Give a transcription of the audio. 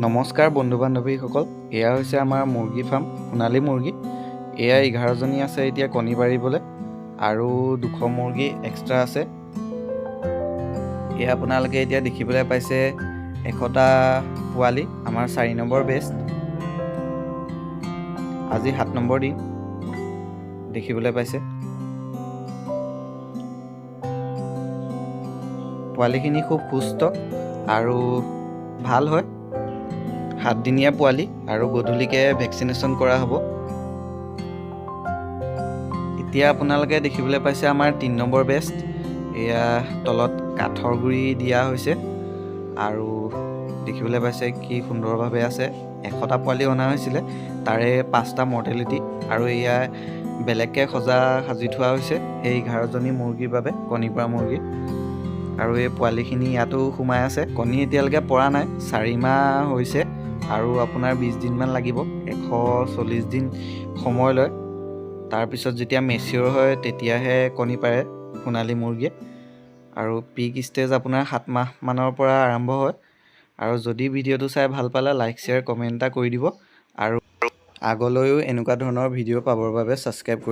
নমস্কাৰ বন্ধু বান্ধৱীসকল, এয়া হৈছে আমাৰ মুৰ্গী ফাৰ্ম সোণালী মুৰ্গী। এয়া 11জনী আছে এতিয়া কণী পাৰিবলৈ আৰু 200 মুৰ্গী এক্সট্ৰা আছে। এয়া আপোনালোকে এতিয়া দেখিবলৈ পাইছে 100টা পোৱালি, আমাৰ 4 নম্বৰ বেষ্ট। আজি 7 নম্বৰ দিন দেখিবলৈ পাইছে। পোৱালিখিনি খুব সুস্থ আৰু ভাল হয়। 7 দিনীয়া পোৱালি আৰু গধূলিকে ভেকচিনেশ্যন কৰা হ'ব। এতিয়া আপোনালোকে দেখিবলৈ পাইছে আমাৰ 3 নম্বৰ বেষ্ট। এয়া তলত কাঠৰ গুৰি দিয়া হৈছে আৰু দেখিবলৈ পাইছে কি সুন্দৰভাৱে আছে। 100টা পোৱালি অনা হৈছিলে, তাৰে 5টা মৰ্টেলিটি আৰু এয়া বেলেগকৈ সাজি থোৱা হৈছে সেই 11জনী মুৰ্গীৰ বাবে, কণী পৰা মুৰ্গী। আৰু এই পোৱালিখিনি ইয়াতো সোমাই আছে। কণী এতিয়ালৈকে পৰা নাই, 4 মাহ হৈছে আৰু আপোনাৰ 20 দিনমান লাগিব। 140 দিন সময় লয়। তাৰপিছত যেতিয়া মেচিয়ৰ হয় তেতিয়াহে কণী পাৰে সোণালী মুৰ্গীয়ে। আৰু পিক ষ্টেজ আপোনাৰ 7 মাহ মানৰ পৰা আৰম্ভ হয়। আৰু যদি ভিডিঅ'টো চাই ভাল পালে লাইক শ্বেয়াৰ কমেণ্ট এটা কৰি দিব আৰু আগলৈও এনেকুৱা ধৰণৰ ভিডিঅ' পাবৰ বাবে ছাবস্ক্ৰাইব কৰি